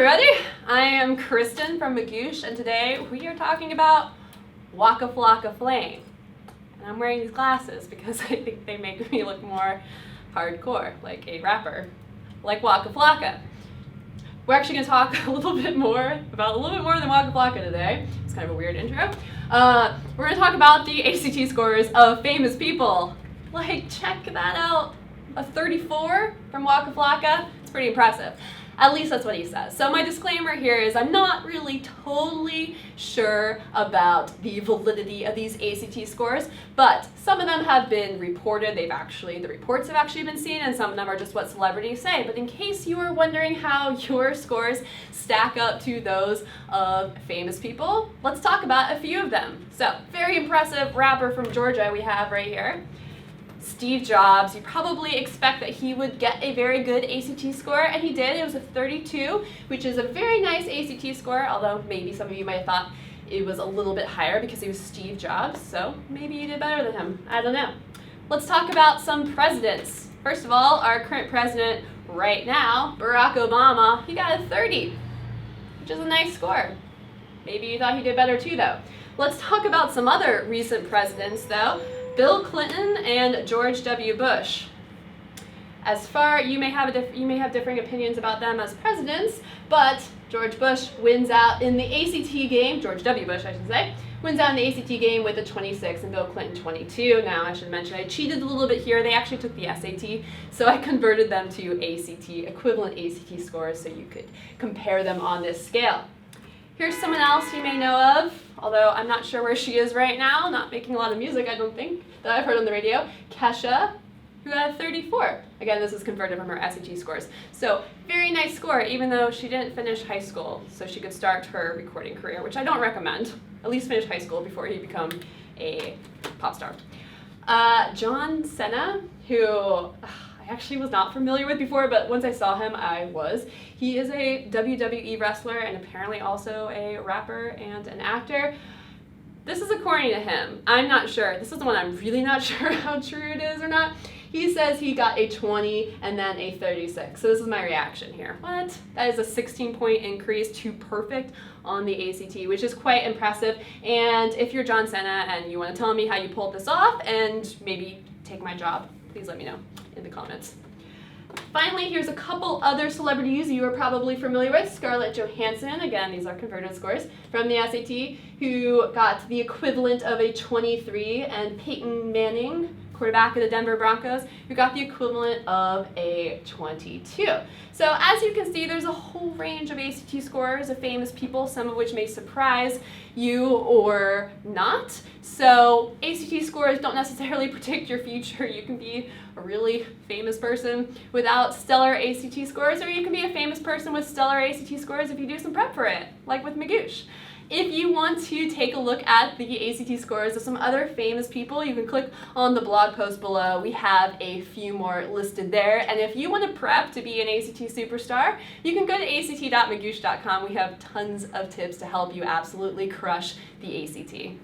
everybody, I am Kristen from Magoosh, and today we are talking about Waka Flocka Flame. And I'm wearing these glasses because I think they make me look more hardcore, like a rapper, like Waka Flocka. We're actually going to talk a little bit more than Waka Flocka today. It's kind of a weird intro. We're going to talk about the ACT scores of famous people. Like, check that out. A 34 from Waka Flocka. It's pretty impressive. At least that's what he says. So my disclaimer here is I'm not really totally sure about the validity of these ACT scores, but some of them have been reported. The reports have actually been seen, and some of them are just what celebrities say. But in case you are wondering how your scores stack up to those of famous people, let's talk about a few of them. So, very impressive rapper from Georgia we have right here. Steve Jobs. You probably expect that he would get a very good ACT score, and he did. It was a 32, which is a very nice ACT score, although maybe some of you might have thought it was a little bit higher because he was Steve Jobs, so maybe you did better than him. I don't know. Let's talk about some presidents. First of all, our current president right now, Barack Obama, he got a 30, which is a nice score. Maybe you thought he did better too, though. Let's talk about some other recent presidents, though. Bill Clinton and George W. Bush. You may have differing opinions about them as presidents, but George Bush wins out in the ACT game, George W. Bush I should say, wins out in the ACT game with a 26 and Bill Clinton 22. Now I should mention I cheated a little bit here. They actually took the SAT, so I converted them to equivalent ACT scores so you could compare them on this scale. Here's someone else you may know of, although I'm not sure where she is right now, not making a lot of music, I don't think, that I've heard on the radio. Kesha, who had 34. Again, this is converted from her SAT scores. So, very nice score, even though she didn't finish high school, so she could start her recording career, which I don't recommend. At least finish high school before you become a pop star. Sena, who I actually was not familiar with before, but once I saw him, I was. He is a WWE wrestler and apparently also a rapper and an actor. This is according to him. I'm not sure. This is the one I'm really not sure how true it is or not. He says he got a 20 and then a 36. So this is my reaction here. What? That is a 16-point increase to perfect on the ACT, which is quite impressive. And if you're John Sena and you want to tell me how you pulled this off and maybe take my job, please let me know in the comments. Finally, here's a couple other celebrities you are probably familiar with. Scarlett Johansson, again, these are converted scores from the SAT, who got the equivalent of a 23, and Peyton Manning, quarterback of the Denver Broncos, who got the equivalent of a 22. So as you can see, there's a whole range of ACT scores of famous people, some of which may surprise you or not. So ACT scores don't necessarily predict your future. You can be a really famous person without stellar ACT scores, or you can be a famous person with stellar ACT scores if you do some prep for it, like with Magoosh. If you want to take a look at the ACT scores of some other famous people, you can click on the blog post below. We have a few more listed there. And if you want to prep to be an ACT superstar, you can go to act.magoosh.com. We have tons of tips to help you absolutely crush the ACT.